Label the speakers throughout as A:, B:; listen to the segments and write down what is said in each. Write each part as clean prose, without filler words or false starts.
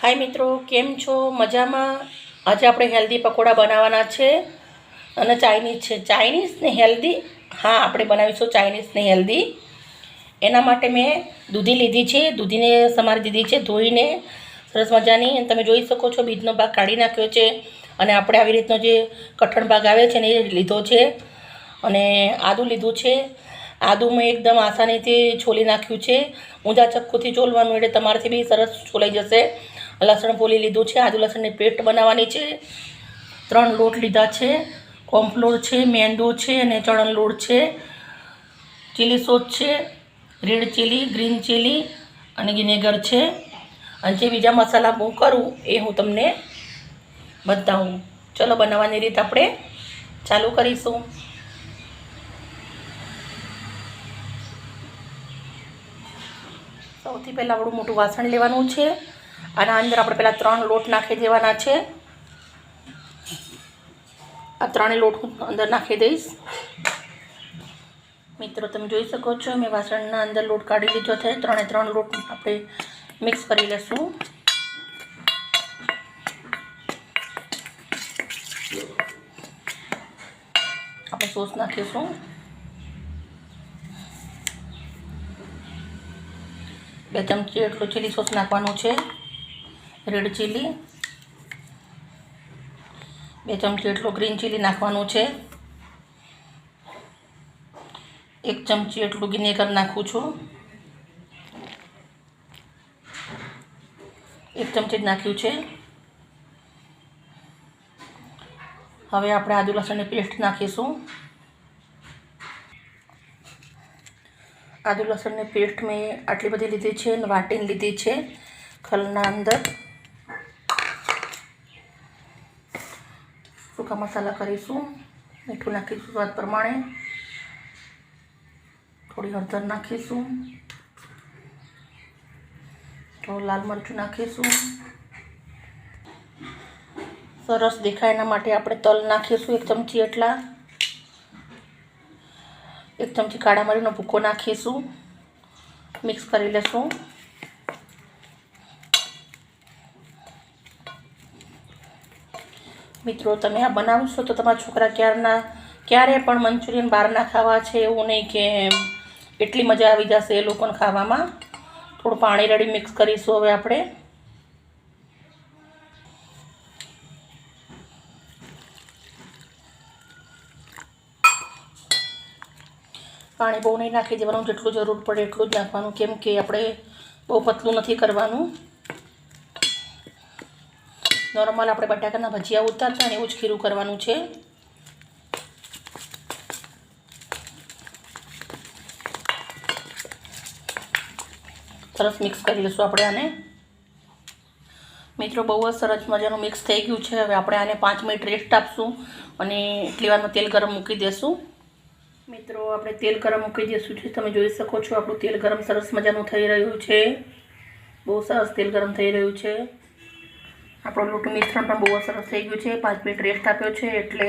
A: हाय मित्रों, केम छो? मजामां। आज આપણે હેલ્ધી પકોડા બનાવવાના છે અને ચાઇનીઝ ને હેલ્ધી। હા, આપણે બનાવીશું ચાઇનીઝ ને હેલ્ધી। એના માટે મેં દૂધી લીધી છે। દૂધીને સમારી દીધી છે ધોઈને સરસ મજાની। તમે જોઈ શકો છો બીજનો ભાગ કાઢી નાખ્યો છે અને આપણે આવી રીતનો જે કઠણ ભાગ આવે છે ને એ લીધો છે। અને આદું લીધું છે। આદું મેં એકદમ આસાનીથી છોલી નાખ્યું છે। ઊંધા ચક્કુથી છોલવાનું એટલે તમારાથી બી સરસ છોલાઈ જશે। લસણ ફોલી લીધું છે। આદુ લસણની પેસ્ટ બનાવવાની છે। 3 લોટ લીધા છે। કોર્નફ્લોર છે, મેંદો છે અને ચણાનો લોટ છે। ચીલી સોસ છે, રેડ ચીલી, ગ્રીન ચીલી અને વિનેગર છે। અને જે બીજા મસાલા હું કરું એ હું તમને બતાવું। ચલો બનાવવાની રીત આપણે ચાલુ કરીશું। સૌથી પહેલાં આપણું મોટું વાસણ લેવાનું છે। આના અંદર આપણે પહેલાં 3 લોટ નાખી દેવાના છે। આ 3 લોટ હું અંદર નાખી દઈશ। મિત્રો તમે જોઈ શકો છો મેં વાસણના અંદર લોટ કાઢી લીધો છે। 3 લોટ આપણે મિક્સ કરી લઈશું। આપણે સોસ નાખીશું। 2 ચમચી એટલું ચીલી સોસ નાખવાનું છે। રેડ ચીલી 2 ચમચી એટલું ગ્રીન ચીલી નાખવાનું છે। 1 ચમચી એટલું વિનેગર નાખું છું। 1 ચમચી જ નાખ્યું છે। હવે આપણે આદુ લસણની પેસ્ટ નાખીશું। આદુ લસણની પેસ્ટ મેં આટલી બધી લીધી છે અને વાટીને લીધી છે ખલના અંદર। સૂકા મસાલા કરીશું। મીઠું નાખીશું સ્વાદ પ્રમાણે। થોડી હળદર નાખીશું। થોડું લાલ મરચું નાખીશું। સરસ દેખાય એના માટે આપણે તલ નાખીશું 1 ચમચી એટલા। 1 ચમચી કાળા મરીનો ભૂકો નાખીશું। મિક્સ કરી લેશું। મિત્રો તમે આ બનાવશો તો તમારા છોકરા ક્યારે પણ મંચુરિયન બહારના ખાવા છે એવું નહીં કે એટલી મજા આવી જશે એ લોકોને ખાવામાં। થોડું પાણી રેડી મિક્સ કરીશું હવે આપણે। પાણી બહુ નહીં નાખી દેવાનું, જેટલું જરૂર પડે એટલું જ નાખવાનું, કેમ કે આપણે બહુ પતલું નથી કરવાનું। નોર્મલ આપણે બટાકાના ભજીયા ઉતારતા ને એવું જ ખીરું કરવાનું છે। સરસ મિક્સ કરી લઈશું આપણે આને। મિત્રો બહુ જ સરસ મજાનું મિક્સ થઈ ગયું છે। હવે આપણે આને 5 મિનિટ રેસ્ટ આપશું અને એટલી વારમાં તેલ ગરમ મૂકી દઈશું। મિત્રો આપણે તેલ ગરમ મૂકી દઈશું છે। તમે જોઈ શકો છો આપણું તેલ ગરમ સરસ મજાનું થઈ રહ્યું છે। બહુ સરસ તેલ ગરમ થઈ રહ્યું છે। આપણું લોટનું મિશ્રણ પણ બહુ સરસ થઈ ગયું છે। 5 મિનિટ રેસ્ટ આપ્યો છે એટલે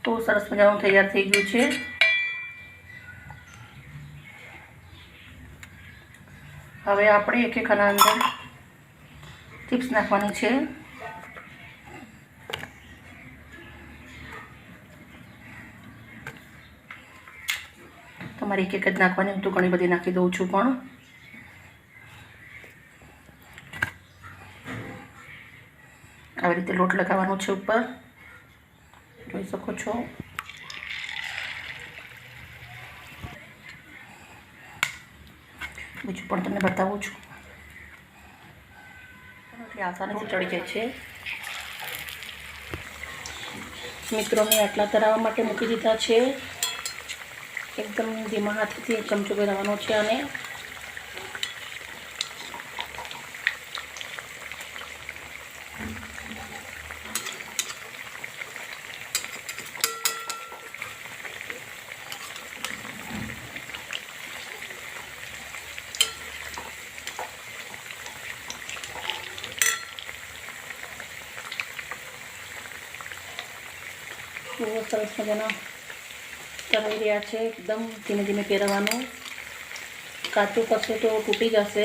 A: બહુ સરસ મજાનું તૈયાર થઈ ગયું છે। હવે આપણે એક આના અંદર ચિપ્સ નાખવાની છે। તમારે એક જ નાખવાની, હું તો ઘણી બધી નાખી દઉં છું। પણ આવી રીતે લોટ લગાવવાનો છે ઉપર, જોઈ શકો છો। બીજું પણ તમને બતાવું છું, એટલે આસાનીથી ચડી જાય છે। મિત્રો મેં આટલા તરાવવા માટે મૂકી દીધા છે। એકદમ ધીમા હાથેથી 1 ચમચો ફેરવવાનો છે અને બહુ સરસ મજાના તરાઈ રહ્યા છે। એકદમ ધીમે ધીમે ફેરવવાનું, કાચું કરશે તો તૂટી જશે।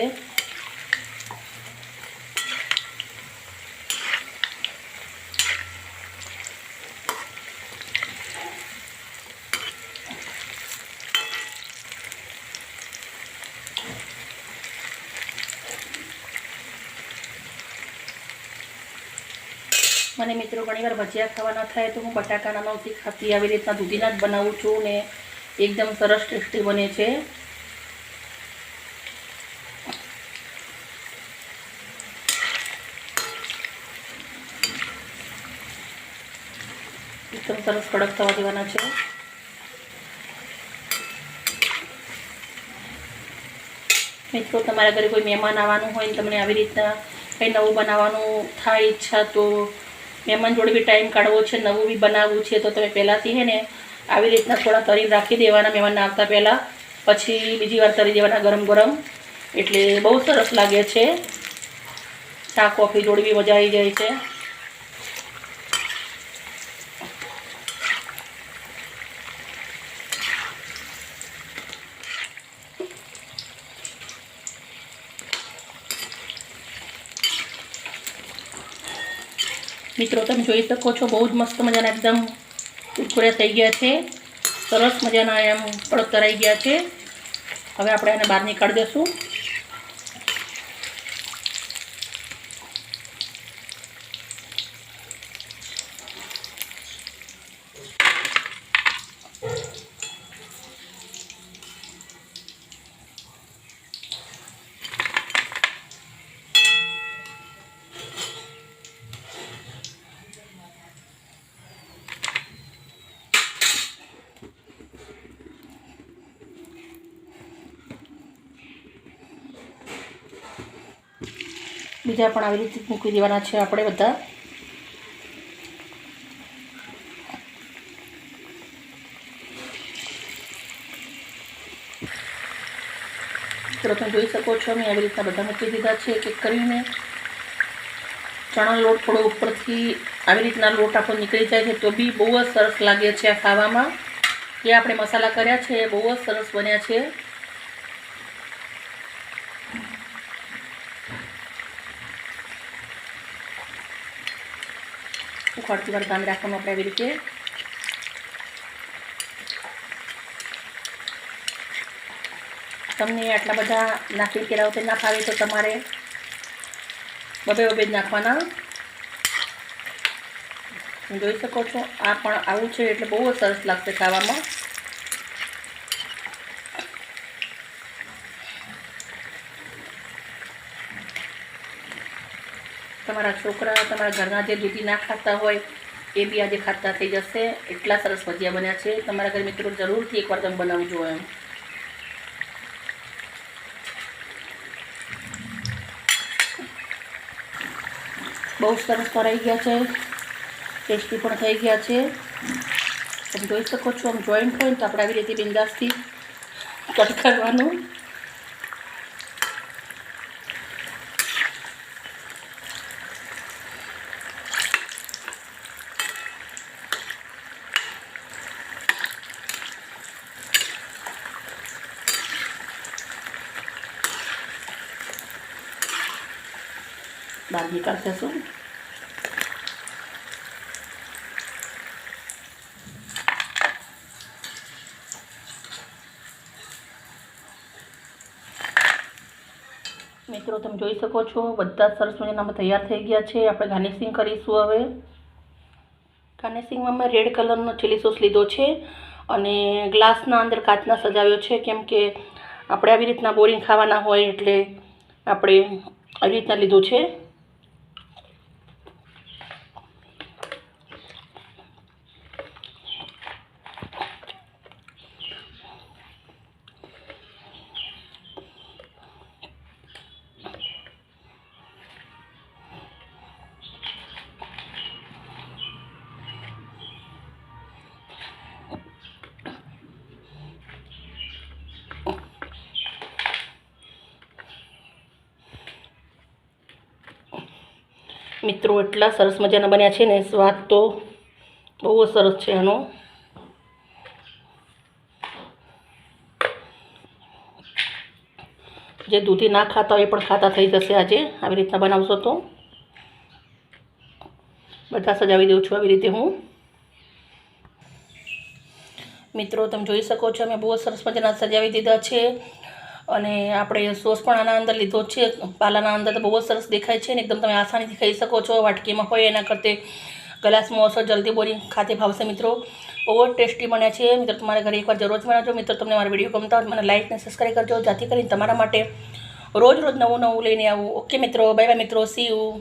A: મને મિત્રો ઘણીવાર ભજીયા ખાવાના થાય તો હું બટાકાના નથી ખાતી, આવી રીતના દૂધીના જ બનાવું છું ને એકદમ સરસ ટેસ્ટી બને છે. એકદમ સરસ કડક થવા દેવાના છે. મિત્રો તમારા ઘરે કોઈ મહેમાન આવવાનું હોય ને તમને આવી રીતના કંઈ નવું બનાવવાનું થાય ઈચ્છા, તો મહેમાન જોડે બી ટાઈમ કાઢવો છે, નવું બી બનાવવું છે, તો તમે પહેલાંથી હે ને આવી રીતના થોડા તરી રાખી દેવાના મહેમાનને આવતા પહેલાં, પછી બીજી વાર તરી દેવાના ગરમ ગરમ. એટલે બહુ સરસ લાગે છે. ચા કોફી જોડે બી મજા આવી જાય છે. મિત્રો તમે જોઈ શકો છો બહુ જ મસ્ત મજાના એકદમ કુરકુરા થઈ ગયા છે, સરસ મજાના એમ કડક તરાઈ ગયા છે. હવે આપણે એને બહાર નીકાળી દઈશું. બીજા પણ આવી રીતે મૂકી દેવાના છે આપણે બધા. મિત્રો તમે જોઈ શકો છો મેં આવી રીતના બધા મૂકી દીધા છે એક એક કરીને. ચણા લોટ થોડો ઉપરથી આવી રીતના લોટ આપણો નીકળી જાય છે તો બી બહુ જ સરસ લાગે છે આ ખાવામાં. જે આપણે મસાલા કર્યા છે એ બહુ જ સરસ બન્યા છે. ઉખાડતી વાર ધ્યાન રાખવાનું આપણે આવી રીતે. તમને આટલા બધા નાખી કેળાવતે ના ફાવે તો તમારે બબે જ નાખવાના. જોઈ શકો છો આ પણ આવું છે એટલે બહુ જ સરસ લાગશે ખાવામાં. તમારા છોકરા તમારા ઘરના જે દૂધી ના ખાતા હોય એ બી આજે ખાતા થઈ જશે. એટલા સરસ ભજીયા બન્યા છે. તમારા ઘરે મિત્રો જરૂરથી એકવાર તમે બનાવજો એમ. બહુ સરસ તરાઈ ગયા છે, ટેસ્ટી પણ થઈ ગયા છે. તમે જોઈ શકો છો આમ જોઈન્ટ હોય તો આપણે આવી રીતે બિંદાસથી કટ કરવાનું. બહાર નીકાળી દઈશું. મિત્રો તમે જોઈ શકો છો બધા સરસ મજાના તૈયાર થઈ ગયા છે. આપણે ગાર્નિશિંગ કરીશું હવે. ગાર્નિશિંગમાં મેં રેડ કલરનો ચીલી સોસ લીધો છે અને ગ્લાસના અંદર કાચના સજાવ્યો છે, કેમ કે આપણે આવી રીતના બોરિંગ ખાવાના હોય એટલે આપણે આવી રીતના લીધું છે. મિત્રો એટલા સરસ મજાના બન્યા છે ને, સ્વાદ તો બહુ સરસ છે એનો. જે દૂધી ના ખાતા હોય એ પણ ખાતા થઈ જશે આજે આવી રીતના બનાવશો તો. બધા સજાવી દઉં છું આવી રીતે હું. મિત્રો તમે જોઈ શકો છો મેં બહુ સરસ મજાના સજાવી દીધા છે અને આપણે સોસ પણ આના અંદર લીધો છે પાલાના અંદર, તો બહુ જ સરસ દેખાય છે ને એકદમ તમે આસાનીથી ખાઈ શકો છો. વાટકીમાં હોય એના કરતાં ગ્લાસમાં હશો જલ્દી બોરી ખાતે ભાવશે મિત્રો. બહુ જ ટેસ્ટી બન્યા છે મિત્રો. તમારા ઘરે એકવાર જરૂર જ બનાવજો મિત્રો. તમને મારા વિડીયો ગમતા હોય મને લાઈક અને સબસ્ક્રાઈબ કરજો, જેથી કરીને તમારા માટે રોજ નવું લઈને આવું. ઓકે મિત્રો, બાય બાય મિત્રો, સી યુ.